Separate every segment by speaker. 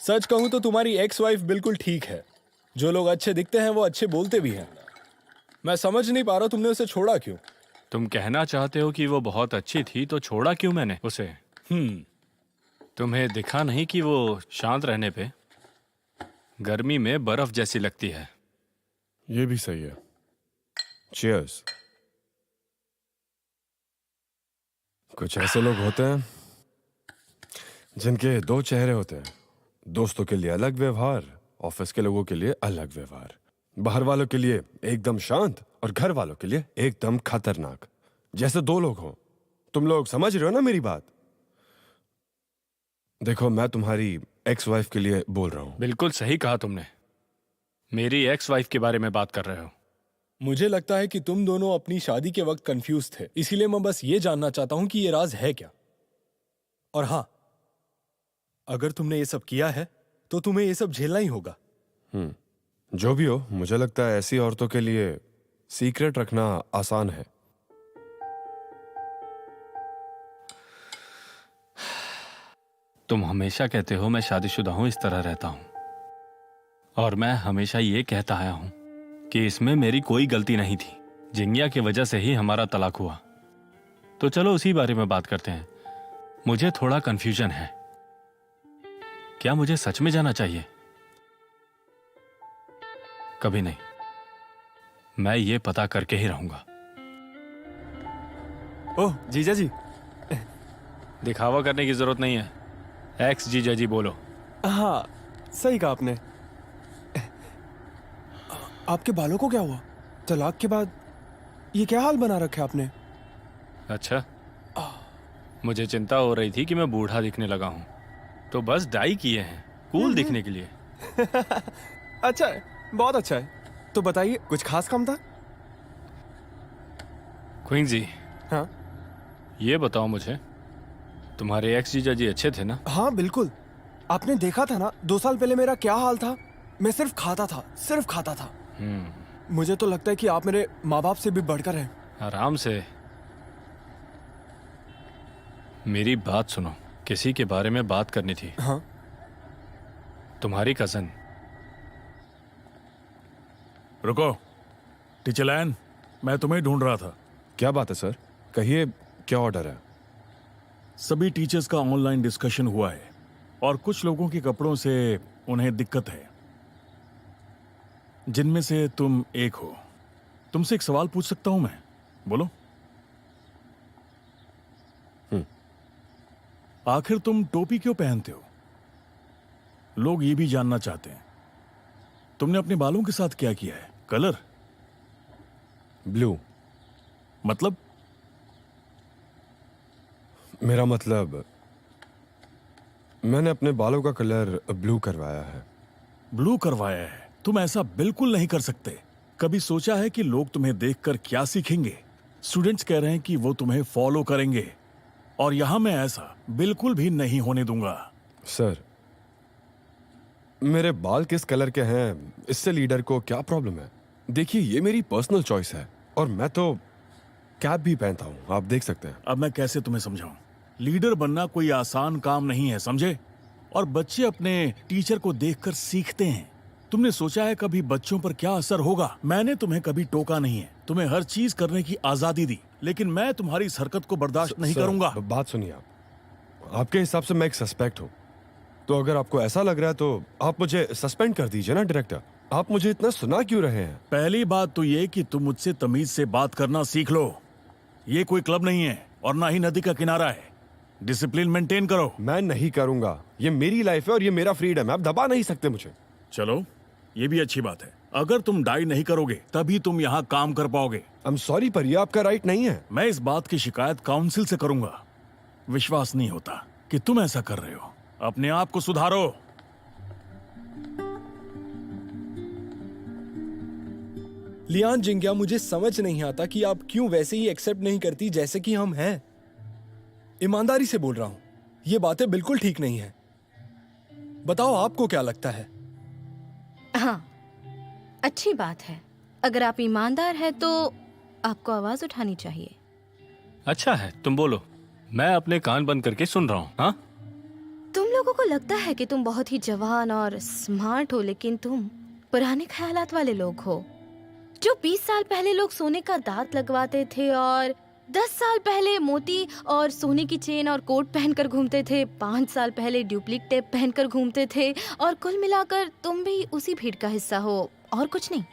Speaker 1: सच कहूं तो तुम्हारी एक्स वाइफ बिल्कुल ठीक है। जो लोग अच्छे दिखते हैं वो अच्छे बोलते भी हैं। मैं समझ नहीं पा रहा तुमने उसे छोड़ा क्यों।
Speaker 2: तुम कहना चाहते हो कि वो बहुत अच्छी थी तो छोड़ा क्यों मैंने उसे? तुम्हें दिखा नहीं कि वो शांत रहने पे गर्मी में बर्फ जैसी लगती है?
Speaker 3: ये भी सही है। चीयर्स। कुछ ऐसे लोग होते हैं जिनके दो चेहरे होते हैं। दोस्तों के लिए अलग व्यवहार, ऑफिस के लोगों के लिए अलग व्यवहार। बाहर वालों के लिए एकदम शांत और घर वालों के लिए एकदम खतरनाक। जैसे दो लोग हों। तुम लोग समझ रहे हो ना मेरी बात? देखो, मैं तुम्हारी एक्स वाइफ के लिए बोल रहा हूं।
Speaker 2: बिल्कुल सही कहा तुमने। मेरी एक्स वाइफ के बारे में बात कर रहे हो।
Speaker 1: मुझे लगता है कि तुम दोनों अपनी शादी के वक्त कंफ्यूज थे, इसीलिए मैं बस ये जानना चाहता हूं कि ये राज है क्या। और हां, अगर तुमने ये सब किया है तो तुम्हें ये सब झेलना ही होगा।
Speaker 3: जो भी हो, मुझे लगता है ऐसी औरतों के लिए सीक्रेट रखना आसान है।
Speaker 2: तुम हमेशा कहते हो मैं शादीशुदा हूं, इस तरह रहता हूं, और मैं हमेशा ये कहता आया हूं कि इसमें मेरी कोई गलती नहीं थी। जिंगिया की वजह से ही हमारा तलाक हुआ। तो चलो उसी बारे में बात करते हैं। मुझे थोड़ा कंफ्यूजन है। क्या मुझे सच में जाना चाहिए? कभी नहीं। मैं ये पता करके ही रहूंगा।
Speaker 4: ओह जीजा जी।
Speaker 2: दिखावा करने की जरूरत नहीं है। एक्स जीजा जी बोलो।
Speaker 4: हाँ, सही कहा आपने। आपके बालों को क्या हुआ? तलाक के बाद ये क्या हाल बना रखा है आपने?
Speaker 2: अच्छा, मुझे चिंता हो रही थी कि मैं बूढ़ा दिखने लगा हूं, तो बस डाई किए हैं कूल दिखने के लिए।
Speaker 4: अच्छा है, बहुत अच्छा है। तो बताइए, कुछ खास काम था?
Speaker 2: क्वीन जी,
Speaker 4: हाँ
Speaker 2: ये बताओ मुझे, तुम्हारे एक्स जीजा जी अच्छे थे ना?
Speaker 4: हाँ बिल्कुल। आपने देखा था ना 2 साल पहले मेरा क्या हाल था। मैं सिर्फ खाता था। मुझे तो लगता है कि आप मेरे माँ बाप से भी बढ़कर हैं।
Speaker 2: आराम से, मेरी बात सुनो। किसी के बारे में बात करनी थी।
Speaker 4: हाँ,
Speaker 2: तुम्हारी कजन।
Speaker 5: रुको टीचर लैन, मैं तुम्हें ढूंढ रहा था।
Speaker 3: क्या बात है सर? कहिए, क्या ऑर्डर है?
Speaker 5: सभी टीचर्स का ऑनलाइन डिस्कशन हुआ है और कुछ लोगों के कपड़ों से उन्हें दिक्कत है, जिनमें से तुम एक हो। तुमसे एक सवाल पूछ सकता हूं मैं? बोलो। आखिर तुम टोपी क्यों पहनते हो? लोग ये भी जानना चाहते हैं। तुमने अपने बालों के साथ क्या किया है? कलर?
Speaker 3: ब्लू।
Speaker 5: मतलब?
Speaker 3: मेरा मतलब, मैंने अपने बालों का कलर ब्लू करवाया है।
Speaker 5: ब्लू करवाया है? तुम ऐसा बिल्कुल नहीं कर सकते। कभी सोचा है कि लोग तुम्हें देखकर क्या सीखेंगे? स्टूडेंट्स कह रहे हैं कि वो तुम्हें फॉलो करेंगे, और यहां मैं ऐसा बिल्कुल भी नहीं होने दूंगा।
Speaker 3: सर, मेरे बाल किस कलर के हैं इससे लीडर को क्या प्रॉब्लम है? देखिए, ये मेरी पर्सनल चॉइस है और मैं तो कैप भी पहनता हूं, आप देख सकते हैं।
Speaker 5: अब मैं कैसे तुम्हें समझाऊं? लीडर बनना कोई आसान काम नहीं है, समझे? और बच्चे अपने टीचर को देखकर सीखते हैं। तुमने सोचा है कभी बच्चों पर क्या असर होगा? मैंने तुम्हें कभी टोका नहीं है, तुम्हें हर चीज करने की आजादी दी, लेकिन मैं तुम्हारी इस हरकत को बर्दाश्त नहीं
Speaker 3: सर,
Speaker 5: करूंगा।
Speaker 3: बात सुनिए। आपके हिसाब से मैं एक सस्पेक्ट हूं, तो अगर आपको ऐसा लग रहा है तो आप मुझे सस्पेंड कर दीजिए ना डायरेक्टर। आप मुझे इतना सुना क्यों रहे हैं?
Speaker 5: पहली बात तो ये कि तुम मुझसे तमीज से बात करना सीख लो। ये कोई क्लब नहीं है और ना ही नदी का किनारा है। डिसिप्लिन मेंटेन करो।
Speaker 3: मैं नहीं करूंगा। ये मेरी लाइफ है और ये मेरा फ्रीडम है, आप दबा नहीं सकते मुझे।
Speaker 5: चलो, ये भी अच्छी बात है। अगर तुम डाई नहीं करोगे तभी तुम यहाँ काम कर पाओगे।
Speaker 3: आई एम सॉरी, पर ये आपका राइट नहीं है।
Speaker 5: मैं इस बात की शिकायत काउंसिल से करूंगा। विश्वास नहीं होता कि तुम ऐसा कर रहे हो। अपने आप को सुधारो।
Speaker 1: लियान जिंगिया, मुझे समझ नहीं आता कि आप क्यों वैसे ही एक्सेप्ट नहीं करती जैसे कि हम हैं। ईमानदारी से बोल रहा हूं, ये बातें बिल्कुल ठीक नहीं है। बताओ आपको क्या लगता है?
Speaker 6: हाँ, अच्छी बात है। अगर आप ईमानदार हैं तो आपको आवाज उठानी चाहिए।
Speaker 2: अच्छा है, तुम बोलो। मैं अपने कान बंद करके सुन रहा हूँ। हाँ,
Speaker 6: तुम लोगों को लगता है कि तुम बहुत ही जवान और स्मार्ट हो, लेकिन तुम पुराने ख्यालात वाले लोग हो। जो 20 साल पहले लोग सोने का दांत लगवाते थे और 10 साल पहले मोती और सोने की चेन और कोट पहनकर घूमते थे, 5 साल पहले ड्यूप्लिक टेप पहनकर घूमते थे, और कुल मिलाकर तुम भी उसी भीड़ का हिस्सा हो और कुछ नहीं।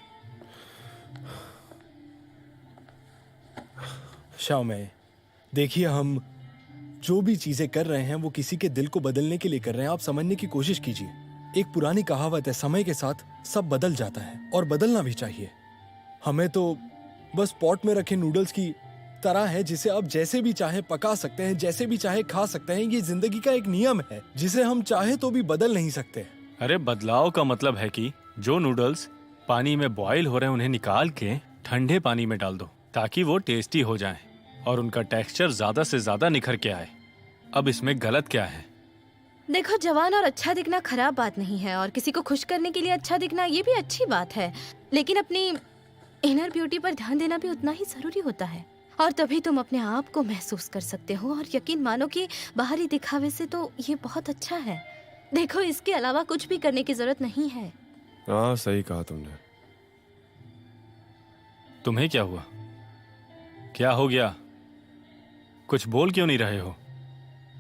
Speaker 1: शाओमे, देखिए, हम जो भी चीजें कर रहे हैं वो किसी के दिल को बदलने के लिए कर रहे हैं। आप समझने की कोशिश कीजिए। एक पुरानी कहावत है, समय के साथ सब बदल जाता है और बदलना भी चाहिए। हमें तो बस पॉट में रखे नूडल्स की तरह है, जिसे आप जैसे भी चाहे पका सकते हैं, जैसे भी चाहे खा सकते हैं। ये जिंदगी का एक नियम है जिसे हम चाहे तो भी बदल नहीं सकते।
Speaker 2: अरे बदलाव का मतलब है कि जो नूडल्स पानी में बॉईल हो रहे हैं उन्हें निकाल के ठंडे पानी में डाल दो ताकि वो टेस्टी हो जाएं और उनका टेक्सचर ज्यादा से ज्यादा निखर के आए। अब इसमें गलत क्या है?
Speaker 6: देखो, जवान और अच्छा दिखना खराब बात नहीं है, और किसी को खुश करने के लिए अच्छा दिखना ये भी अच्छी बात है, लेकिन अपनी इनर ब्यूटी पर ध्यान देना भी उतना ही जरूरी होता है। और तभी तुम अपने आप को महसूस कर सकते हो, और यकीन मानो कि बाहरी दिखावे से तो ये बहुत अच्छा है। देखो, इसके अलावा कुछ भी करने की जरूरत नहीं है।
Speaker 3: हाँ, सही कहा तुमने।
Speaker 2: तुम्हें क्या हुआ? क्या हो गया? कुछ बोल क्यों नहीं रहे हो?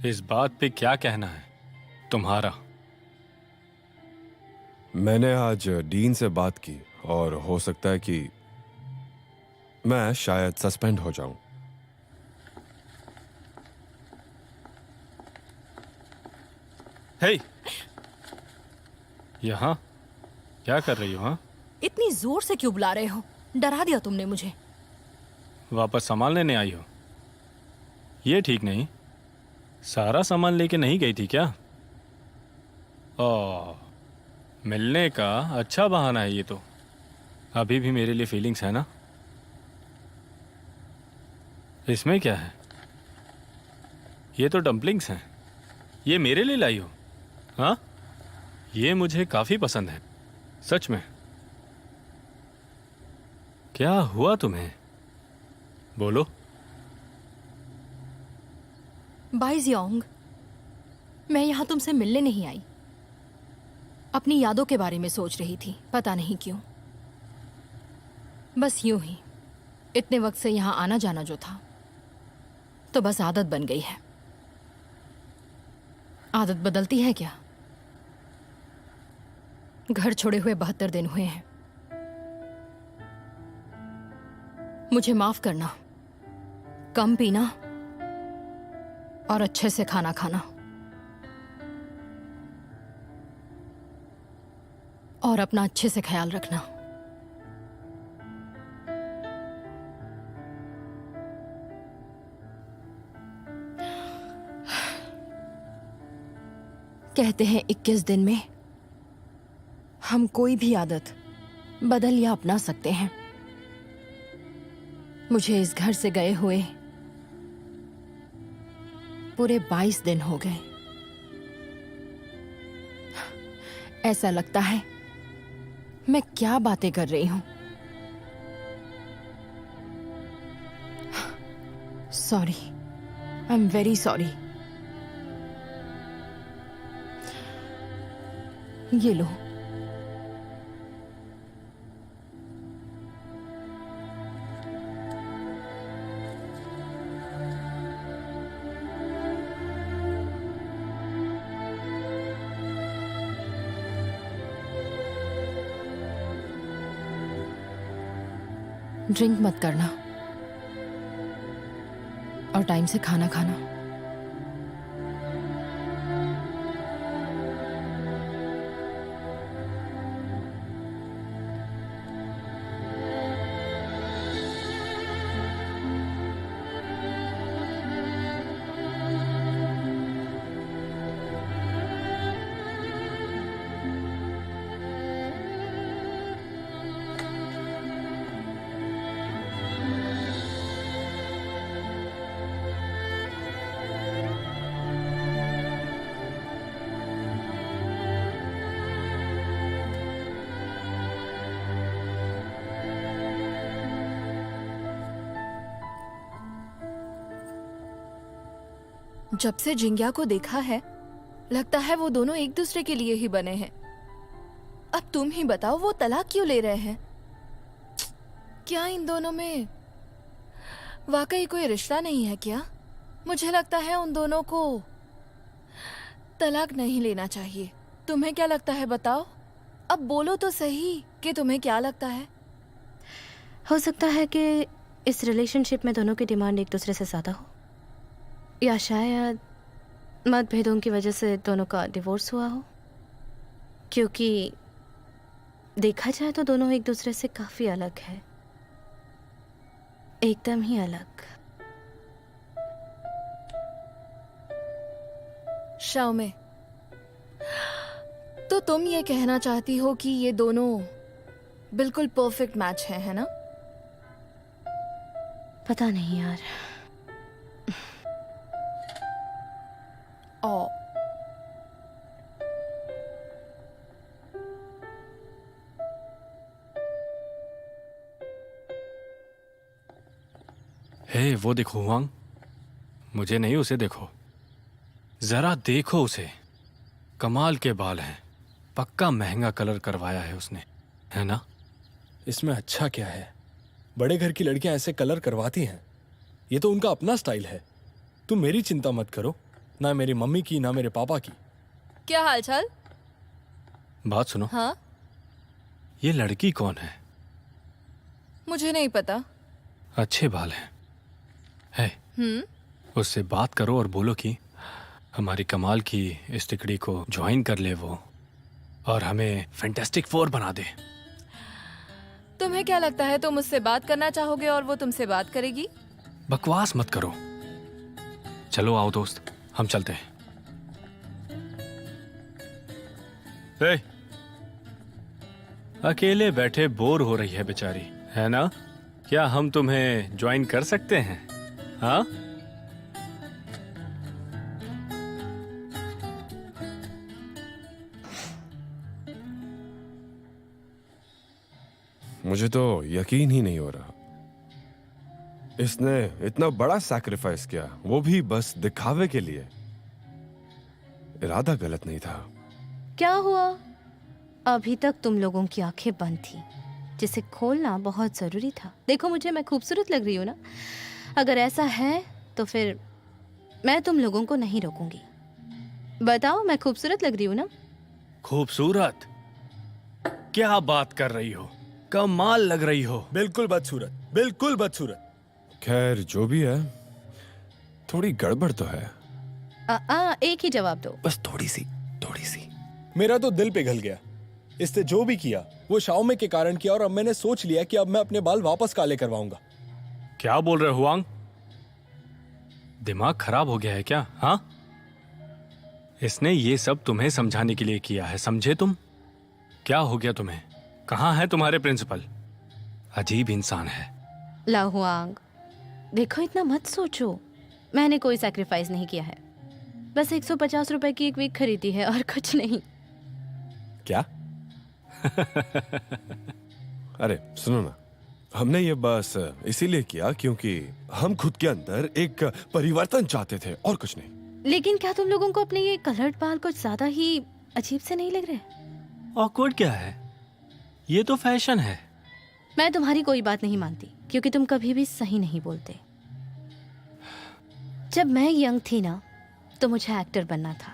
Speaker 2: इस बात पे क्या कहना है तुम्हारा?
Speaker 3: मैंने आज डीन से बात की और हो सकता है कि मैं शायद सस्पेंड हो जाऊं।
Speaker 2: हे, यहाँ क्या कर रही हो? हाँ,
Speaker 7: इतनी जोर से क्यों बुला रहे हो? डरा दिया तुमने मुझे।
Speaker 2: वापस सामान लेने आई हो? ये ठीक नहीं। सारा सामान लेके नहीं गई थी क्या? मिलने का अच्छा बहाना है ये तो। अभी भी मेरे लिए फीलिंग्स है ना? इसमें क्या है? ये तो डम्पलिंग्स हैं। ये मेरे लिए लाई हो? हाँ, ये मुझे काफी पसंद है, सच में। क्या हुआ तुम्हें? बोलो।
Speaker 7: बाई जियोंग, मैं यहाँ तुमसे मिलने नहीं आई। अपनी यादों के बारे में सोच रही थी, पता नहीं क्यों। बस यूं ही। इतने वक्त से यहाँ आना जाना जो था, तो बस आदत बन गई है। आदत बदलती है क्या? घर छोड़े हुए 72 दिन हुए हैं। मुझे माफ करना। कम पीना और अच्छे से खाना खाना, और अपना अच्छे से ख्याल रखना। कहते हैं 21 दिन में हम कोई भी आदत बदल या अपना सकते हैं। मुझे इस घर से गए हुए पूरे 22 दिन हो गए। ऐसा लगता है मैं क्या बातें कर रही हूं। Sorry, I am very sorry. ये लो। ड्रिंक मत करना और टाइम से खाना खाना। जब से जिंग्या को देखा है,
Speaker 8: लगता है वो दोनों एक दूसरे के लिए ही बने हैं। अब तुम ही बताओ, वो तलाक क्यों ले रहे हैं? क्या इन दोनों में वाकई कोई रिश्ता नहीं है क्या? मुझे लगता है उन दोनों को तलाक नहीं लेना चाहिए। तुम्हें क्या लगता है बताओ? अब बोलो तो सही कि तुम्हें क्या लगता है।
Speaker 6: हो सकता है कि इस रिलेशनशिप में दोनों की डिमांड एक दूसरे से ज़्यादा हो, या शायद मतभेदों की वजह से दोनों का डिवोर्स हुआ हो, क्योंकि देखा जाए तो दोनों एक दूसरे से काफ़ी अलग है, एकदम ही अलग।
Speaker 8: शाओमे, तो तुम ये कहना चाहती हो कि ये दोनों बिल्कुल परफेक्ट मैच है ना?
Speaker 6: पता नहीं यार।
Speaker 8: ओ,
Speaker 2: हे वो देखो हुआंग, मुझे नहीं उसे देखो, जरा देखो उसे। कमाल के बाल हैं, पक्का महंगा कलर करवाया है उसने, है ना?
Speaker 1: इसमें अच्छा क्या है? बड़े घर की लड़कियां ऐसे कलर करवाती हैं, ये तो उनका अपना स्टाइल है। तुम मेरी चिंता मत करो, ना मेरी मम्मी की ना मेरे पापा की।
Speaker 8: क्या हालचाल?
Speaker 2: बात सुनो,
Speaker 8: हाँ,
Speaker 2: ये लड़की कौन है?
Speaker 8: मुझे नहीं पता।
Speaker 2: अच्छे बाल हैं, है? उससे बात करो और बोलो कि हमारी कमाल की इस तिकड़ी को ज्वाइन कर ले वो, और हमें फैंटास्टिक फोर बना दे।
Speaker 8: तुम्हें क्या लगता है, तुम उससे बात करना चाहोगे और वो तुमसे बात करेगी?
Speaker 2: बकवास मत करो, चलो आओ दोस्त, हम चलते हैं। ए, अकेले बैठे बोर हो रही है बेचारी, है ना? क्या हम तुम्हें ज्वाइन कर सकते हैं? हाँ?
Speaker 3: मुझे तो यकीन ही नहीं हो रहा, इसने इतना बड़ा सैक्रिफाइस किया, वो भी बस दिखावे के लिए। इरादा गलत नहीं था।
Speaker 6: क्या हुआ? अभी तक तुम लोगों की आंखें बंद थी, जिसे खोलना बहुत जरूरी था। देखो मुझे, मैं खूबसूरत लग रही हूँ ना? अगर ऐसा है तो फिर मैं तुम लोगों को नहीं रोकूंगी। बताओ, मैं खूबसूरत लग रही हूँ ना?
Speaker 2: खूबसूरत? क्या बात कर रही हो, कमाल लग रही हो।
Speaker 1: बिल्कुल बदसूरत, बिल्कुल बदसूरत।
Speaker 3: खैर जो भी है, थोड़ी गड़बड़ तो है।
Speaker 6: एक ही जवाब दो।
Speaker 3: बस थोड़ी सी, थोड़ी सी।
Speaker 1: मेरा तो दिल पिघल गया। इसने जो भी किया वो शाओमे के कारण किया, और अब मैंने सोच लिया कि अब मैं अपने बाल वापस काले करवाऊंगा।
Speaker 2: क्या बोल रहे हो हुआंग? दिमाग खराब हो गया है क्या? हाँ, इसने ये सब तुम्हें समझाने के लिए किया है, समझे तुम? क्या हो गया तुम्हें? कहाँ है तुम्हारे प्रिंसिपल? अजीब इंसान है।
Speaker 6: लाहुआंग, देखो इतना मत सोचो, मैंने कोई सैक्रिफाइस नहीं किया है, बस 150 रुपए की एक वीक खरीदी है और कुछ नहीं।
Speaker 3: क्या? अरे सुनो ना, हमने ये बस इसीलिए किया क्योंकि हम खुद के अंदर एक परिवर्तन चाहते थे, और कुछ नहीं।
Speaker 6: लेकिन क्या तुम लोगों को अपने ये कलर्ड बाल कुछ ज्यादा ही अजीब से नहीं लग रहे?
Speaker 2: ऑकवर्ड क्या है? ये तो फैशन है।
Speaker 6: मैं तुम्हारी कोई बात नहीं मानती, क्योंकि तुम कभी भी सही नहीं बोलते। जब मैं यंग थी ना, तो मुझे एक्टर बनना था,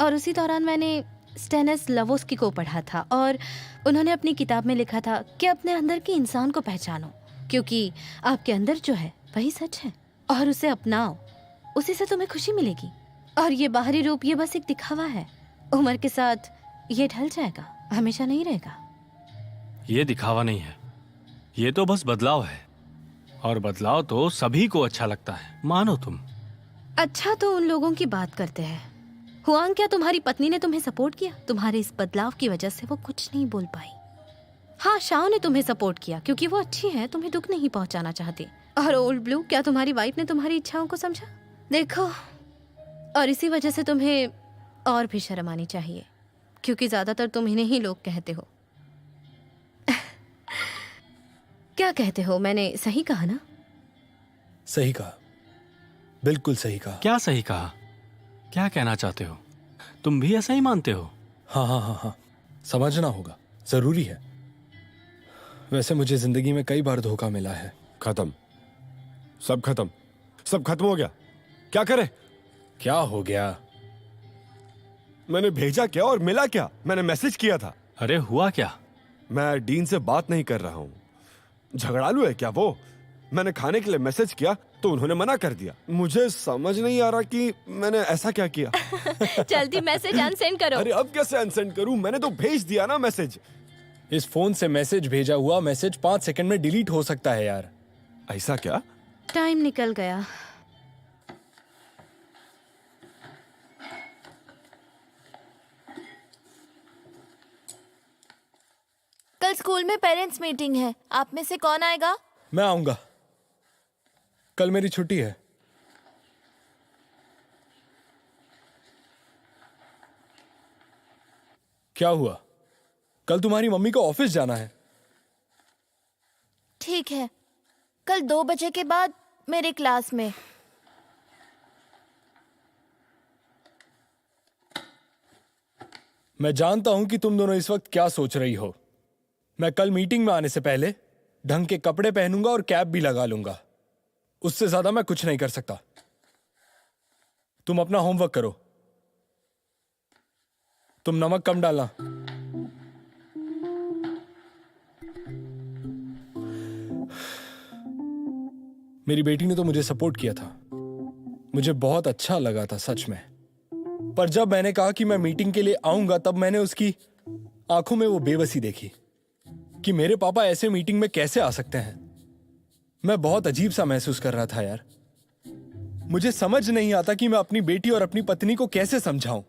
Speaker 6: और उसी दौरान मैंने स्टेनिस लवोस्की को पढ़ा था, और उन्होंने अपनी किताब में लिखा था कि अपने अंदर के इंसान को पहचानो, क्योंकि आपके अंदर जो है वही सच है, और उसे अपनाओ, उसी से तुम्हें खुशी मिलेगी। और ये बाहरी रूप, ये बस एक दिखावा है। उम्र के साथ ये ढल जाएगा, हमेशा नहीं रहेगा।
Speaker 2: ये दिखावा नहीं है, ये तो बस बदलाव है, और बदलाव तो सभी को अच्छा लगता है, मानो तुम।
Speaker 6: अच्छा, तो उन लोगों की बात करते हैं। हुआंग, क्या तुम्हारी पत्नी ने तुम्हें सपोर्ट किया? तुम्हारे इस बदलाव की वजह से वो कुछ नहीं बोल पाई। हाँ, शाओ ने तुम्हें सपोर्ट किया क्योंकि वो अच्छी है, तुम्हें दुख नहीं पहुंचाना चाहती। और ओल्ड ब्लू, क्या तुम्हारी वाइफ ने तुम्हारी इच्छाओं को समझा? देखो, और इसी वजह से तुम्हें और भी शर्म आनी चाहिए, क्योंकि ज्यादातर तुम इन्हें ही लोग कहते हो। क्या कहते हो? मैंने सही कहा ना?
Speaker 1: सही कहा, बिल्कुल सही कहा।
Speaker 2: क्या सही कहा? क्या कहना चाहते हो? तुम भी ऐसा ही मानते हो?
Speaker 1: हाँ हाँ हाँ हाँ, समझना होगा, जरूरी है। वैसे मुझे जिंदगी में कई बार धोखा मिला है।
Speaker 3: खत्म, सब खत्म, सब खत्म हो गया। क्या करे?
Speaker 1: क्या हो गया?
Speaker 3: मैंने भेजा क्या और मिला क्या? मैंने मैसेज किया था।
Speaker 2: अरे हुआ क्या?
Speaker 3: मैं डीन से बात नहीं कर रहा हूं। झगड़ालू है क्या वो? मैंने खाने के लिए मैसेज किया तो उन्होंने मना कर दिया। मुझे समझ नहीं आ रहा कि मैंने ऐसा क्या किया।
Speaker 6: जल्दी मैसेज अनसेंड करो।
Speaker 3: अरे अब कैसे अनसेंड करूं? मैंने तो भेज दिया ना मैसेज।
Speaker 1: इस फोन से मैसेज भेजा हुआ मैसेज 5 सेकंड में डिलीट हो सकता है यार।
Speaker 3: ऐसा क्या?
Speaker 6: टाइम निकल गया।
Speaker 8: कल स्कूल में पेरेंट्स मीटिंग है, आप में से कौन आएगा?
Speaker 1: मैं आऊंगा, कल मेरी छुट्टी है। क्या हुआ? कल तुम्हारी मम्मी को ऑफिस जाना है।
Speaker 8: ठीक है, कल 2 बजे के बाद मेरे क्लास में।
Speaker 1: मैं जानता हूं कि तुम दोनों इस वक्त क्या सोच रही हो। मैं कल मीटिंग में आने से पहले ढंग के कपड़े पहनूंगा और कैप भी लगा लूंगा। उससे ज्यादा मैं कुछ नहीं कर सकता। तुम अपना होमवर्क करो। तुम नमक कम डालना। मेरी बेटी ने तो मुझे सपोर्ट किया था, मुझे बहुत अच्छा लगा था सच में। पर जब मैंने कहा कि मैं मीटिंग के लिए आऊंगा, तब मैंने उसकी आंखों में वो बेबसी देखी कि मेरे पापा ऐसे मीटिंग में कैसे आ सकते हैं। मैं बहुत अजीब सा महसूस कर रहा था यार। मुझे समझ नहीं आता कि मैं अपनी बेटी और अपनी पत्नी को कैसे समझाऊं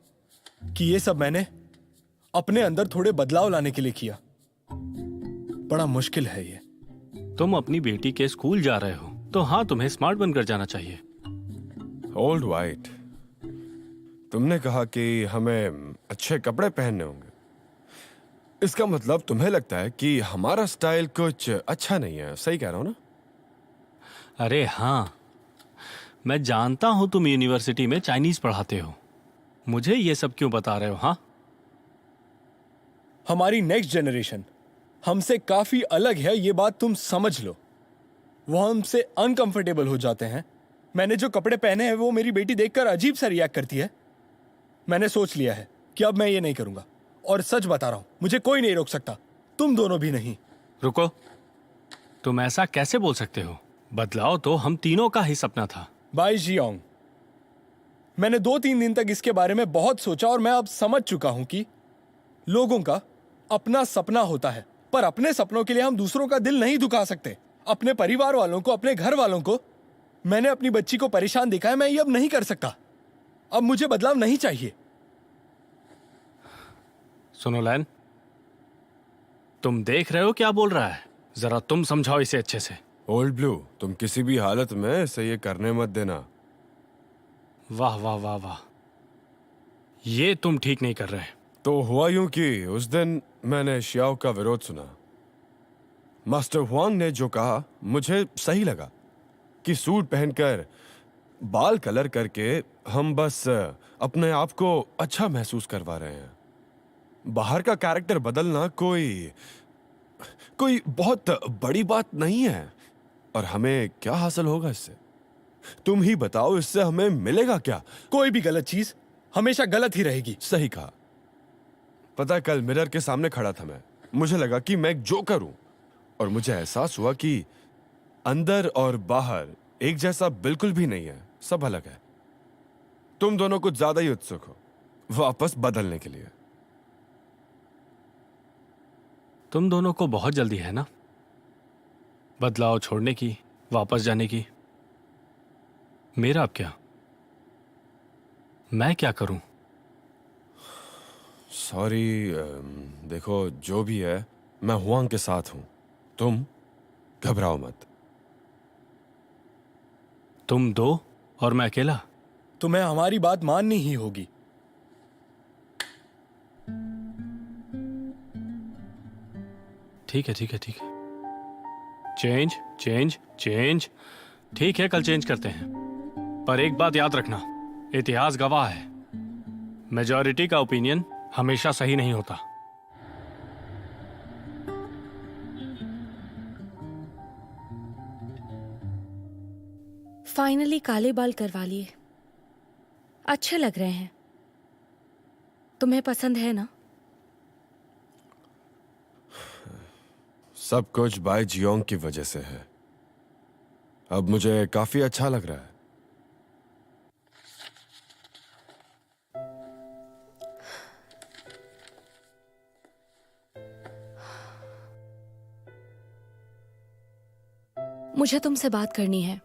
Speaker 1: कि ये सब मैंने अपने अंदर थोड़े बदलाव लाने के लिए किया। बड़ा मुश्किल है ये।
Speaker 2: तुम अपनी बेटी के स्कूल जा रहे हो तो हाँ, तुम्हें स्मार्ट बनकर जाना चाहिए।
Speaker 3: ओल्ड वाइट, तुमने कहा कि हमें अच्छे कपड़े पहनने होंगे। इसका मतलब तुम्हें लगता है कि हमारा स्टाइल कुछ अच्छा नहीं है। सही कह रहा हूं ना?
Speaker 2: अरे हाँ, मैं जानता हूं तुम यूनिवर्सिटी में चाइनीज पढ़ाते हो। मुझे ये सब क्यों बता रहे हो? हाँ,
Speaker 1: हमारी नेक्स्ट जनरेशन हमसे काफी अलग है, ये बात तुम समझ लो। वो हमसे अनकंफर्टेबल हो जाते हैं। मैंने जो कपड़े पहने हैं वो मेरी बेटी देखकर अजीब सा रिएक्ट करती है। मैंने सोच लिया है कि अब मैं ये नहीं करूंगा। और सच बता रहा हूं, मुझे कोई नहीं रोक सकता, तुम दोनों भी नहीं।
Speaker 2: रुको, तुम ऐसा कैसे बोल सकते हो? बदलाव तो हम तीनों का ही सपना था।
Speaker 1: बाई जियोंग, मैंने 2-3 दिन तक इसके बारे में बहुत सोचा और मैं अब समझ चुका हूं कि लोगों का अपना सपना होता है, पर अपने सपनों के लिए हम दूसरों का दिल नहीं दुखा सकते। अपने परिवार वालों को, अपने घर वालों को। मैंने अपनी बच्ची को परेशान देखा है, मैं ये अब नहीं कर सकता। अब मुझे बदलाव नहीं चाहिए।
Speaker 2: सुनो लैन, तुम देख रहे हो क्या बोल रहा है? जरा तुम समझाओ इसे अच्छे से।
Speaker 3: ओल्ड ब्लू, तुम किसी भी हालत में इसे ये करने मत देना।
Speaker 2: वाह वाह वाह वाह, ये तुम ठीक नहीं कर रहे।
Speaker 3: तो हुआ यूं कि उस दिन मैंने शियाओ का विरोध सुना। मास्टर हुआंग ने जो कहा मुझे सही लगा कि सूट पहनकर, बाल कलर करके हम बस अपने आप को अच्छा महसूस करवा रहे हैं। बाहर का कैरेक्टर बदलना कोई बहुत बड़ी बात नहीं है। और हमें क्या हासिल होगा इससे? तुम ही बताओ, इससे हमें मिलेगा क्या?
Speaker 1: कोई भी गलत चीज हमेशा गलत ही रहेगी।
Speaker 3: सही कहा। पता है, कल मिरर के सामने खड़ा था मैं। मुझे लगा कि मैं एक जोकर हूं और मुझे एहसास हुआ कि अंदर और बाहर एक जैसा बिल्कुल भी नहीं है, सब अलग है। तुम दोनों कुछ ज्यादा ही उत्सुक हो वापस बदलने के लिए।
Speaker 2: तुम दोनों को बहुत जल्दी है ना बदलाव छोड़ने की, वापस जाने की। मेरा अब क्या? मैं क्या करूं?
Speaker 3: सॉरी, देखो जो भी है, मैं हुआंग के साथ हूं। तुम घबराओ मत।
Speaker 2: तुम दो और मैं अकेला?
Speaker 1: तुम्हें हमारी बात माननी ही होगी।
Speaker 2: ठीक है ठीक है ठीक है। Change change change. ठीक है, कल चेंज करते हैं। पर एक बात याद रखना, इतिहास गवाह है, मेजॉरिटी का ओपिनियन हमेशा सही नहीं होता।
Speaker 6: फाइनली काले बाल करवा लिए, अच्छे लग रहे हैं। तुम्हें पसंद है ना?
Speaker 3: सब कुछ बाय जियोंग की वजह से है। अब मुझे काफी अच्छा लग रहा है।
Speaker 6: मुझे तुमसे बात करनी है।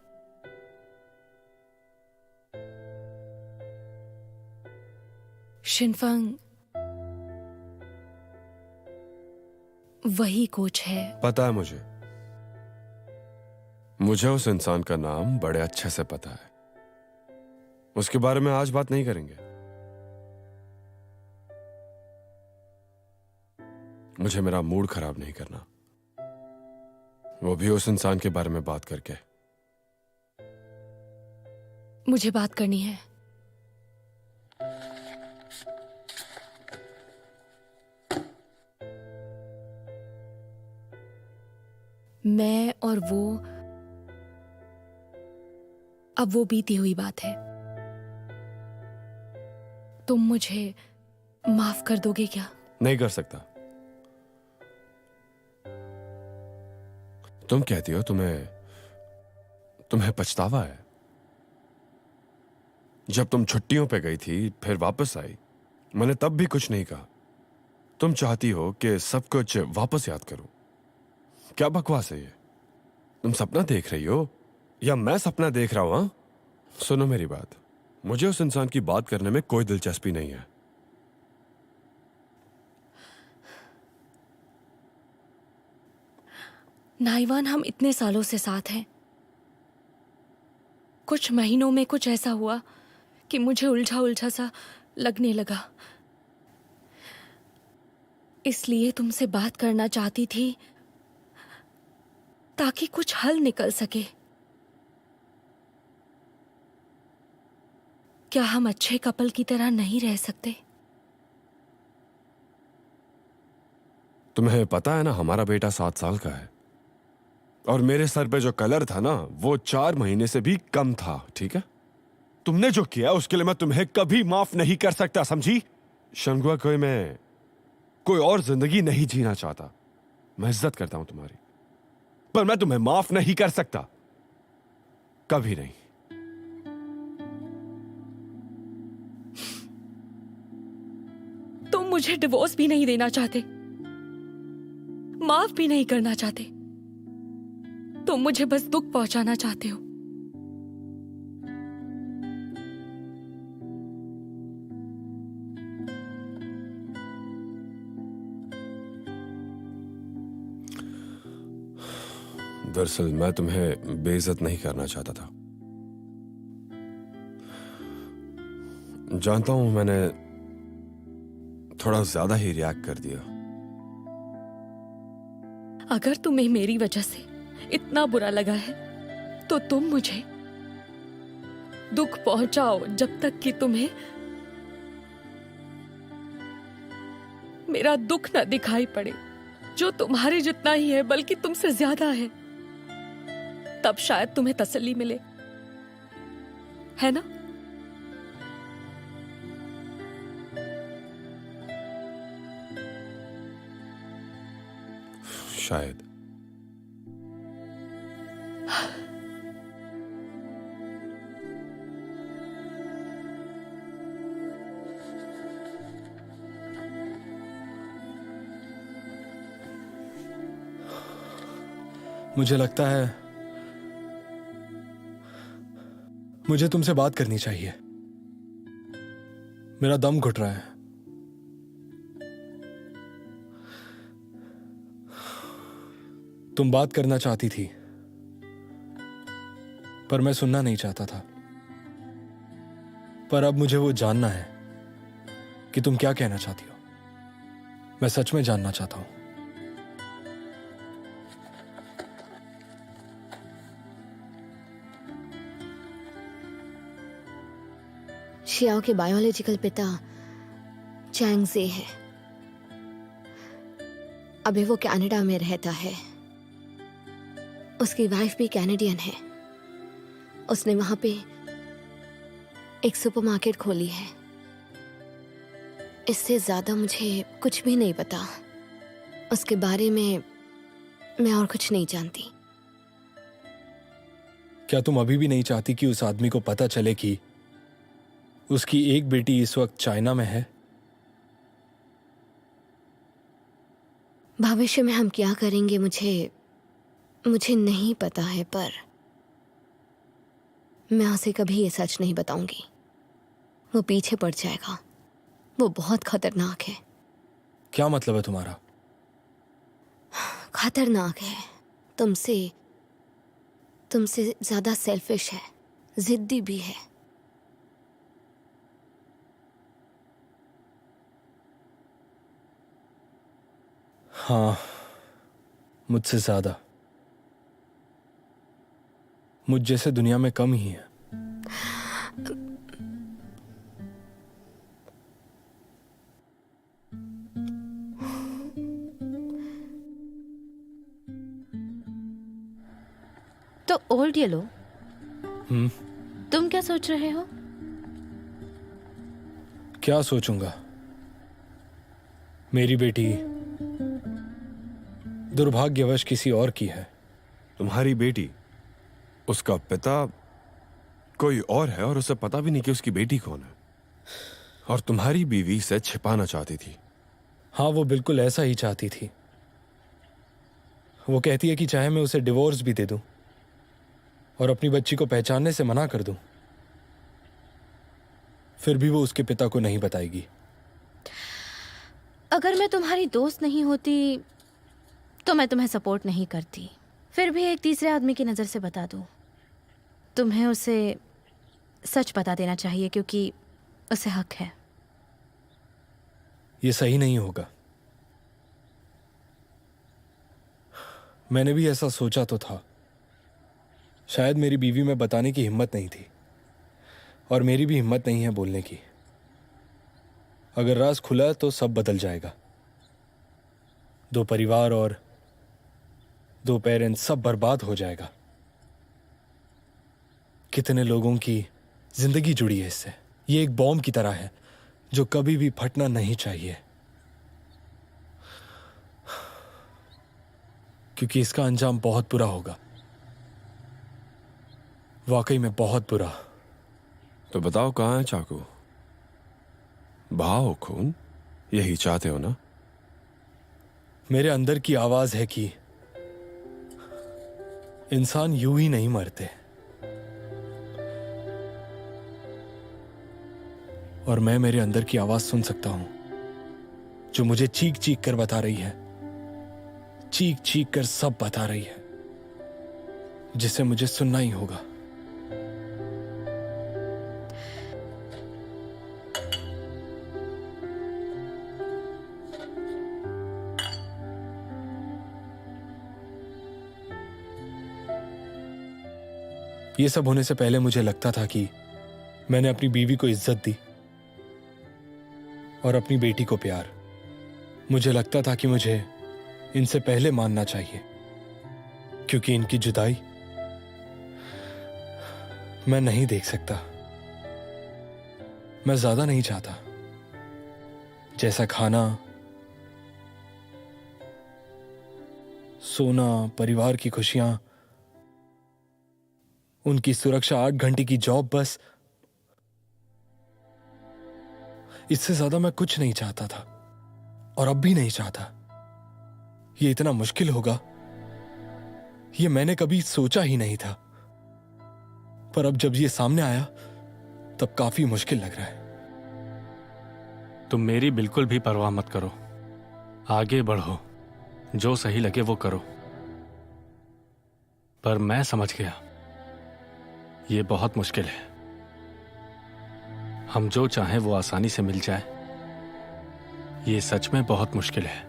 Speaker 6: शिनफंग वही कोच है।
Speaker 3: पता है मुझे उस इंसान का नाम बड़े अच्छे से पता है। उसके बारे में आज बात नहीं करेंगे। मुझे मेरा मूड खराब नहीं करना, वो भी उस इंसान के बारे में बात करके।
Speaker 6: मुझे बात करनी है। मैं और वो, अब वो बीती हुई बात है। तुम मुझे माफ कर दोगे क्या?
Speaker 3: नहीं कर सकता। तुम कहती हो तुम्हें पछतावा है। जब तुम छुट्टियों पे गई थी फिर वापस आई, मैंने तब भी कुछ नहीं कहा। तुम चाहती हो कि सब कुछ वापस याद करूं। क्या बकवास है ये? तुम सपना देख रही हो या मैं सपना देख रहा हूं? हाँ? सुनो मेरी बात, मुझे उस इंसान की बात करने में कोई दिलचस्पी नहीं है।
Speaker 6: नाइवान, हम इतने सालों से साथ हैं। कुछ महीनों में कुछ ऐसा हुआ कि मुझे उलझा उलझा सा लगने लगा। इसलिए तुमसे बात करना चाहती थी ताकि कुछ हल निकल सके। क्या हम अच्छे कपल की तरह नहीं रह सकते?
Speaker 3: तुम्हें पता है ना, हमारा बेटा 7 साल का है और मेरे सर पे जो कलर था ना वो 4 महीने से भी कम था। ठीक है, तुमने जो किया उसके लिए मैं तुम्हें कभी माफ नहीं कर सकता, समझी? शंगुआ, मैं कोई और जिंदगी नहीं जीना चाहता। मैं इज्जत करता हूं तुम्हारी, पर मैं तुम्हें माफ नहीं कर सकता, कभी नहीं।
Speaker 6: तुम मुझे डिवोर्स भी नहीं देना चाहते, माफ भी नहीं करना चाहते। तुम मुझे बस दुख पहुंचाना चाहते हो।
Speaker 3: दरअसल मैं तुम्हें बेइज्जत नहीं करना चाहता था। जानता हूं मैंने थोड़ा ज्यादा ही रिएक्ट कर दिया।
Speaker 6: अगर तुम्हें मेरी वजह से इतना बुरा लगा है तो तुम मुझे दुख पहुंचाओ जब तक कि तुम्हें मेरा दुख न दिखाई पड़े, जो तुम्हारे जितना ही है बल्कि तुमसे ज्यादा है। तब शायद तुम्हें तसल्ली मिले, है ना?
Speaker 3: शायद।
Speaker 1: मुझे लगता है मुझे तुमसे बात करनी चाहिए। मेरा दम घुट रहा है। तुम बात करना चाहती थी पर मैं सुनना नहीं चाहता था। पर अब मुझे वो जानना है कि तुम क्या कहना चाहती हो। मैं सच में जानना चाहता हूं।
Speaker 9: शियाओ के बायोलॉजिकल पिता चैंग से है। अभी वो कनाडा में रहता है। उसकी वाइफ भी कैनेडियन है। उसने वहां पे एक सुपरमार्केट खोली है। इससे ज्यादा मुझे कुछ भी नहीं पता। उसके बारे में मैं और कुछ नहीं जानती।
Speaker 1: क्या तुम अभी भी नहीं चाहती कि उस आदमी को पता चले कि उसकी एक बेटी इस वक्त चाइना में है?
Speaker 9: भविष्य में हम क्या करेंगे मुझे नहीं पता है, पर मैं उसे कभी ये सच नहीं बताऊंगी। वो पीछे पड़ जाएगा। वो बहुत खतरनाक है।
Speaker 1: क्या मतलब है तुम्हारा?
Speaker 9: खतरनाक है। तुमसे ज्यादा सेल्फिश है, जिद्दी भी है।
Speaker 1: हाँ, मुझसे ज्यादा। मुझ जैसे दुनिया में कम ही है।
Speaker 6: तो ओल्ड येलो, तुम क्या सोच रहे हो?
Speaker 1: क्या सोचूंगा? मेरी बेटी दुर्भाग्यवश किसी और की है।
Speaker 3: तुम्हारी बेटी, उसका पिता कोई और है और उसे पता भी नहीं कि उसकी बेटी कौन है। और तुम्हारी बीवी से छिपाना चाहती थी।
Speaker 1: हाँ, वो बिल्कुल ऐसा ही चाहती थी। वो कहती है कि चाहे मैं उसे डिवोर्स भी दे दूं और अपनी बच्ची को पहचानने से मना कर दूं, फिर भी वो उसके पिता को नहीं बताएगी।
Speaker 6: अगर मैं तुम्हारी दोस्त नहीं होती तो मैं तुम्हें सपोर्ट नहीं करती। फिर भी एक तीसरे आदमी की नज़र से बता दूं, तुम्हें उसे सच बता देना चाहिए क्योंकि उसे हक है।
Speaker 1: ये सही नहीं होगा। मैंने भी ऐसा सोचा तो था। शायद मेरी बीवी में बताने की हिम्मत नहीं थी और मेरी भी हिम्मत नहीं है बोलने की। अगर राज खुला तो सब बदल जाएगा। दो परिवार और दो पेरेंट्स, सब बर्बाद हो जाएगा। कितने लोगों की जिंदगी जुड़ी है इससे। ये एक बॉम्ब की तरह है जो कभी भी फटना नहीं चाहिए, क्योंकि इसका अंजाम बहुत बुरा होगा। वाकई में बहुत बुरा।
Speaker 3: तो बताओ, कहाँ है चाकू? बहाओ खून, यही चाहते हो ना?
Speaker 1: मेरे अंदर की आवाज है कि इंसान यूं ही नहीं मरते, और मैं मेरे अंदर की आवाज सुन सकता हूं जो मुझे चीख चीख कर बता रही है, चीख चीख कर सब बता रही है, जिसे मुझे सुनना ही होगा। ये सब होने से पहले मुझे लगता था कि मैंने अपनी बीवी को इज्जत दी और अपनी बेटी को प्यार। मुझे लगता था कि मुझे इनसे पहले मानना चाहिए, क्योंकि इनकी जुदाई मैं नहीं देख सकता। मैं ज्यादा नहीं चाहता। जैसा खाना, सोना, परिवार की खुशियां, उनकी सुरक्षा, 8 घंटे की जॉब, बस इससे ज्यादा मैं कुछ नहीं चाहता था और अब भी नहीं चाहता। ये इतना मुश्किल होगा, ये मैंने कभी सोचा ही नहीं था, पर अब जब ये सामने आया तब काफी मुश्किल लग रहा है।
Speaker 2: तुम मेरी बिल्कुल भी परवाह मत करो, आगे बढ़ो, जो सही लगे वो करो। पर मैं समझ गया, ये बहुत मुश्किल है। हम जो चाहें वो आसानी से मिल जाए, ये सच में बहुत मुश्किल है।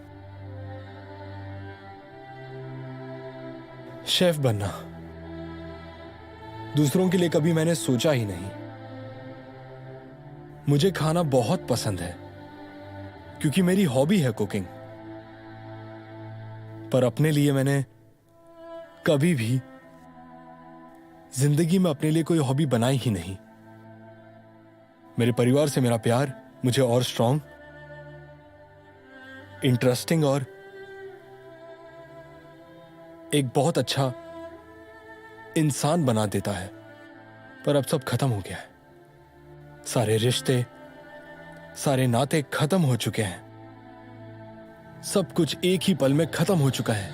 Speaker 1: शेफ बनना दूसरों के लिए कभी मैंने सोचा ही नहीं। मुझे खाना बहुत पसंद है, क्योंकि मेरी हॉबी है कुकिंग। पर अपने लिए मैंने कभी भी जिंदगी में अपने लिए कोई हॉबी बनाई ही नहीं। मेरे परिवार से मेरा प्यार मुझे और स्ट्रांग, इंटरेस्टिंग और एक बहुत अच्छा इंसान बना देता है। पर अब सब खत्म हो गया है। सारे रिश्ते, सारे नाते खत्म हो चुके हैं। सब कुछ एक ही पल में खत्म हो चुका है।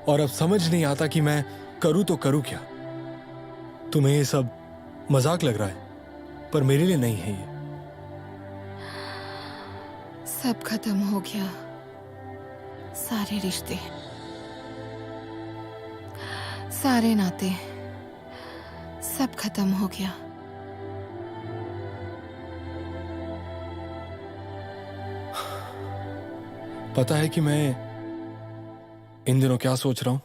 Speaker 1: और अब समझ नहीं आता कि मैं करूं तो करूं क्या। तुम्हें ये सब मजाक लग रहा है, पर मेरे लिए नहीं है ये।
Speaker 8: सब खत्म हो गया, सारे रिश्ते, सारे नाते, सब खत्म हो गया।
Speaker 1: पता है कि मैं इन दिनों क्या सोच रहा हूं?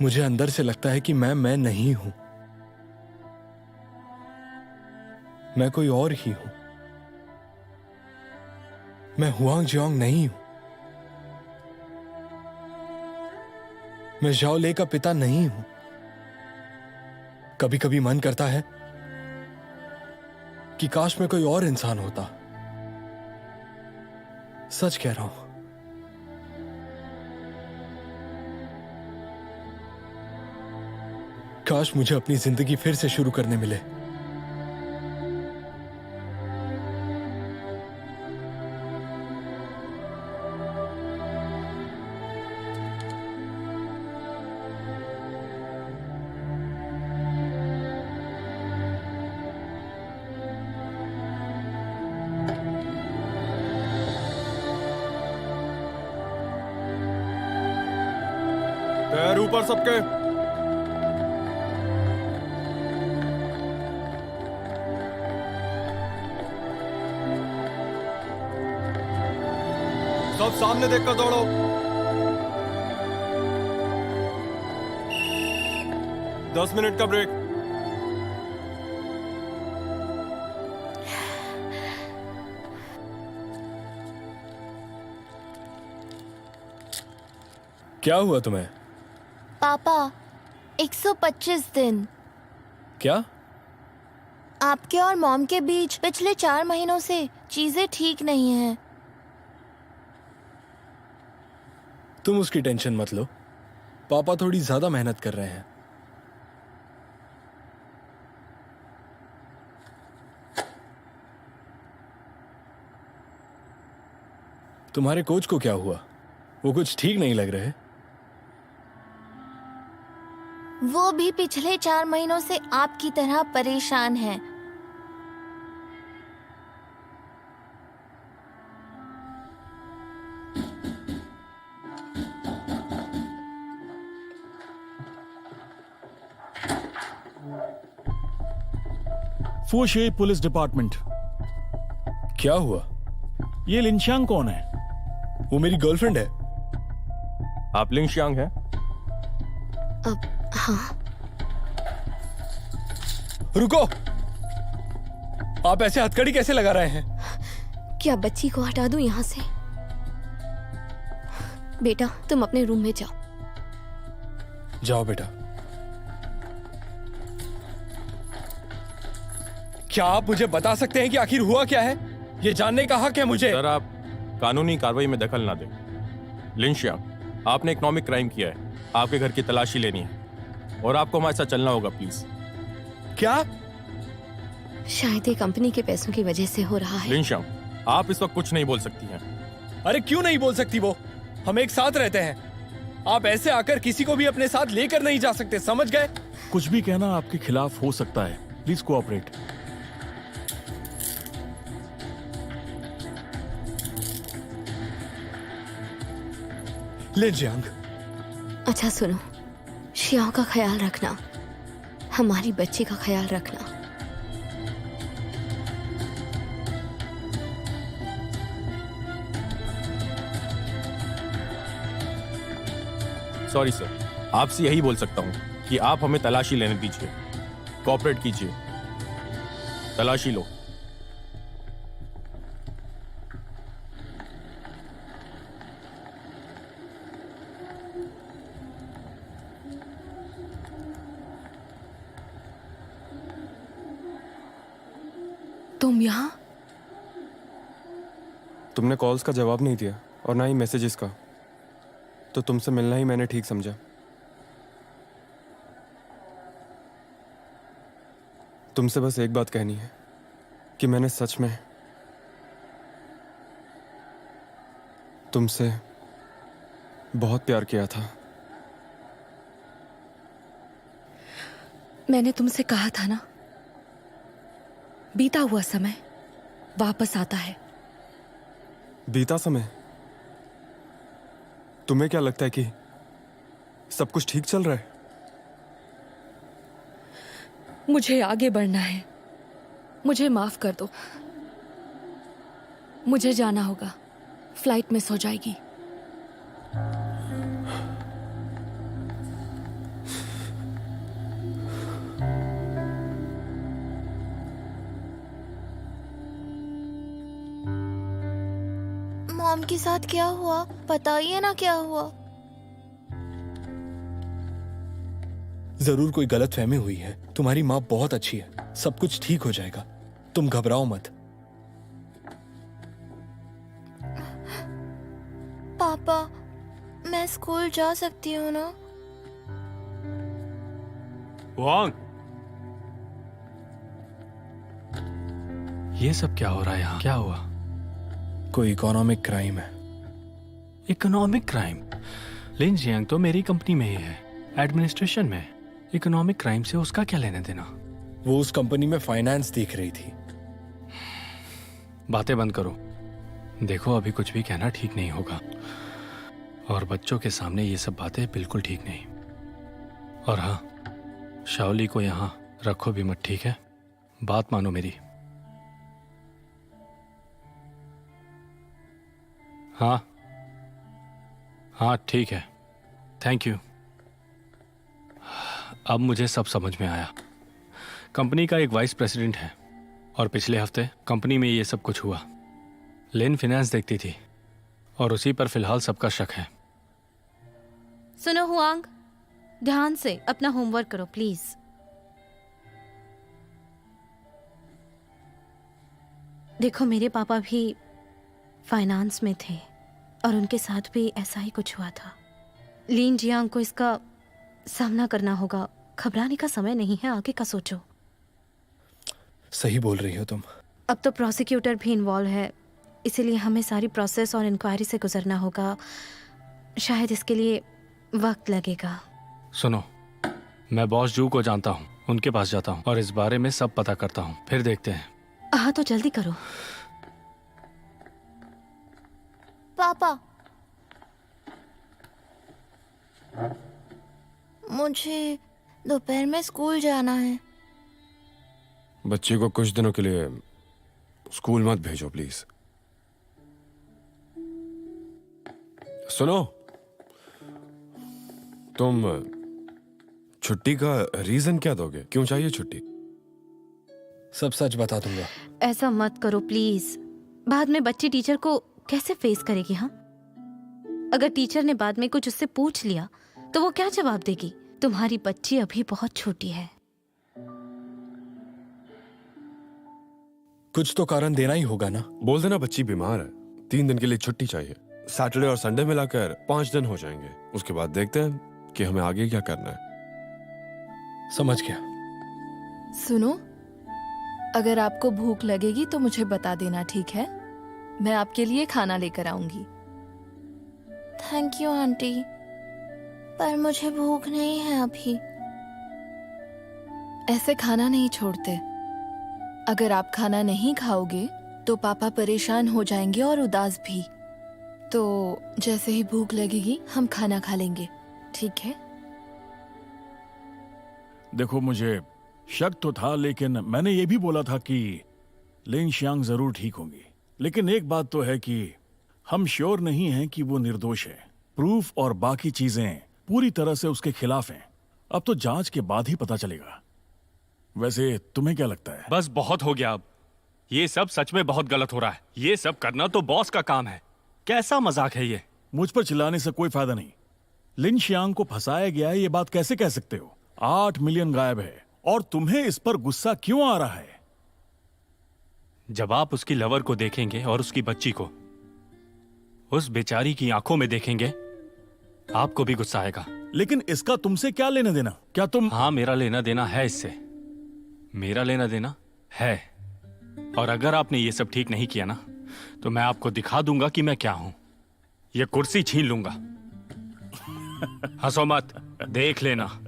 Speaker 1: मुझे अंदर से लगता है कि मैं नहीं हूं। मैं कोई और ही हूं। मैं हुआंग जियांग नहीं हूं। मैं झाओ ले का पिता नहीं हूं। कभी कभी मन करता है कि काश मैं कोई और इंसान होता। सच कह रहा हूं। काश मुझे अपनी जिंदगी फिर से शुरू करने मिले।
Speaker 4: पैर ऊपर सबके। सब सामने देखकर दौड़ो। दस मिनट का ब्रेक।
Speaker 1: क्या हुआ तुम्हें?
Speaker 9: पापा 125 दिन।
Speaker 1: क्या?
Speaker 9: आपके और मॉम के बीच पिछले 4 महीनों से चीजें ठीक नहीं हैं।
Speaker 1: तुम उसकी टेंशन मत लो। पापा थोड़ी ज्यादा मेहनत कर रहे हैं। तुम्हारे कोच को क्या हुआ? वो कुछ ठीक नहीं लग रहे।
Speaker 9: वो भी पिछले 4 महीनों से आपकी तरह परेशान है।
Speaker 5: फुशे पुलिस डिपार्टमेंट।
Speaker 1: क्या हुआ?
Speaker 5: ये लिनशांग कौन है?
Speaker 1: वो मेरी गर्लफ्रेंड है।
Speaker 10: आप लिंगशियांग हैं?
Speaker 9: हाँ।
Speaker 1: रुको! आप ऐसे हथकड़ी कैसे लगा रहे हैं?
Speaker 9: क्या बच्ची को हटा दूं यहाँ से? बेटा तुम अपने रूम में जाओ।
Speaker 1: जाओ बेटा। क्या आप मुझे बता सकते हैं कि आखिर हुआ क्या है? ये जानने का हक है मुझे।
Speaker 10: सर, आप कानूनी कार्रवाई में दखल ना दें। लिंशियांग, आपने इकोनॉमिक क्राइम किया है। आपके घर की तलाशी लेनी है और आपको हमारे साथ चलना होगा, प्लीज।
Speaker 1: क्या?
Speaker 9: शायद ये कंपनी के पैसों की वजह से हो रहा है।
Speaker 10: लिंशियांग, आप इस वक्त कुछ नहीं बोल सकती हैं।
Speaker 1: अरे क्यों नहीं बोल सकती? वो हम एक साथ रहते हैं। आप ऐसे आकर किसी को भी अपने साथ लेकर नहीं जा सकते, समझ गए?
Speaker 5: कुछ भी कहना आपके खिलाफ हो सकता है। Please cooperate.
Speaker 1: लिंजियांग,
Speaker 9: अच्छा सुनो, शियाओ का ख्याल रखना, हमारी बच्ची का ख्याल रखना।
Speaker 10: सॉरी सर, आपसे यही बोल सकता हूँ कि आप हमें तलाशी लेने दीजिए। कोऑपरेट कीजिए। तलाशी लो।
Speaker 7: तुम यहाँ?
Speaker 4: तुमने कॉल्स का जवाब नहीं दिया और ना ही मैसेजेस का, तो तुमसे मिलना ही मैंने ठीक समझा। तुमसे बस एक बात कहनी है कि मैंने सच में तुमसे बहुत प्यार किया था।
Speaker 7: मैंने तुमसे कहा था ना, बीता हुआ समय वापस आता है।
Speaker 4: बीता समय? तुम्हें क्या लगता है कि सब कुछ ठीक चल रहा है?
Speaker 7: मुझे आगे बढ़ना है। मुझे माफ कर दो। मुझे जाना होगा। फ्लाइट मिस हो जाएगी।
Speaker 8: मॉम के साथ क्या हुआ? बताइए ना क्या हुआ।
Speaker 1: जरूर कोई गलतफहमी हुई है। तुम्हारी माँ बहुत अच्छी है, सब कुछ ठीक हो जाएगा, तुम घबराओ मत।
Speaker 8: पापा, मैं स्कूल जा सकती हूँ ना?
Speaker 2: वांग, ये सब क्या हो रहा है यहाँ? क्या हुआ?
Speaker 1: कोई इकोनॉमिक क्राइम है।
Speaker 2: Economic crime? लिन जियांग तो मेरी कंपनी में ही है, एडमिनिस्ट्रेशन में। इकोनॉमिक क्राइम से उसका क्या लेने देना?
Speaker 1: वो उस कंपनी में फाइनेंस देख रही थी।
Speaker 2: बातें बंद करो। देखो, अभी कुछ भी कहना ठीक नहीं होगा, और बच्चों के सामने ये सब बातें बिल्कुल ठीक नहीं। और हाँ, शाओली को यहाँ रखो भी मत, ठीक है? बात मानो मेरी। हाँ हाँ, ठीक है, थैंक यू। अब मुझे सब समझ में आया। कंपनी का एक वाइस प्रेसिडेंट है, और पिछले हफ्ते कंपनी में ये सब कुछ हुआ। लेन फाइनेंस देखती थी, और उसी पर फिलहाल सबका शक है।
Speaker 6: सुनो हुआंग, ध्यान से अपना होमवर्क करो प्लीज। देखो, मेरे पापा भी फाइनेंस में थे, और उनके साथ भी ऐसा ही कुछ हुआ था। लिन जियांग को इसका सामना करना होगा। घबराने का समय नहीं है, आगे का सोचो।
Speaker 1: सही बोल रही हो तुम।
Speaker 6: अब तो प्रोसिक्यूटर भी इन्वॉल्व है, इसीलिए हमें सारी प्रोसेस और इंक्वायरी से गुजरना होगा। शायद इसके लिए वक्त लगेगा।
Speaker 2: सुनो, मैं बॉस जू को जानता हूँ, उनके पास जाता हूँ और इस बारे में सब पता करता हूँ, फिर देखते हैं।
Speaker 6: हाँ, तो जल्दी करो।
Speaker 8: पापा, मुझे दोपहर में स्कूल जाना है।
Speaker 3: बच्ची को कुछ दिनों के लिए स्कूल मत भेजो प्लीज। सुनो, तुम छुट्टी का रीजन क्या दोगे? क्यों चाहिए छुट्टी?
Speaker 1: सब सच बता दूंगा।
Speaker 6: ऐसा मत करो प्लीज। बाद में बच्ची टीचर को कैसे फेस करेगी? हाँ, अगर टीचर ने बाद में कुछ उससे पूछ लिया तो वो क्या जवाब देगी? तुम्हारी बच्ची अभी बहुत छोटी है।
Speaker 1: कुछ तो कारण देना ही होगा ना।
Speaker 3: बोल देना बच्ची बीमार है, 3 दिन के लिए छुट्टी चाहिए। सैटरडे और संडे मिलाकर 5 दिन हो जाएंगे। उसके बाद देखते हैं कि हमें आगे क्या करना है।
Speaker 1: समझ गया।
Speaker 8: सुनो, अगर आपको भूख लगेगी तो मुझे बता देना, ठीक है? मैं आपके लिए खाना लेकर आऊंगी। थैंक यू आंटी, पर मुझे भूख नहीं है अभी। ऐसे खाना नहीं छोड़ते। अगर आप खाना नहीं खाओगे तो पापा परेशान हो जाएंगे और उदास भी। तो जैसे ही भूख लगेगी हम खाना खा लेंगे, ठीक है?
Speaker 5: देखो, मुझे शक तो था, लेकिन मैंने ये भी बोला था कि लिन शियांग जरूर ठीक होंगी। लेकिन एक बात तो है कि हम श्योर नहीं हैं कि वो निर्दोष है। प्रूफ और बाकी चीजें पूरी तरह से उसके खिलाफ हैं। अब तो जांच के बाद ही पता चलेगा। वैसे तुम्हें क्या लगता है?
Speaker 2: बस बहुत हो गया अब। ये सब सच में बहुत गलत हो रहा है। ये सब करना तो बॉस का काम है। कैसा मजाक है ये?
Speaker 5: मुझ पर चिल्लाने से कोई फायदा नहीं। लिन शियांग को फंसाया गया है, ये बात कैसे कह सकते हो? 8 मिलियन गायब है और तुम्हें इस पर गुस्सा क्यों आ रहा है?
Speaker 2: जब आप उसकी लवर को देखेंगे और उसकी बच्ची को उस बेचारी की आंखों में देखेंगे, आपको भी गुस्सा आएगा।
Speaker 5: लेकिन इसका तुमसे क्या लेना देना? क्या तुम...
Speaker 2: हाँ, मेरा लेना देना है इससे, मेरा लेना देना है। और अगर आपने ये सब ठीक नहीं किया ना, तो मैं आपको दिखा दूंगा कि मैं क्या हूं। ये कुर्सी छीन लूंगा। हंसो मत, देख लेना।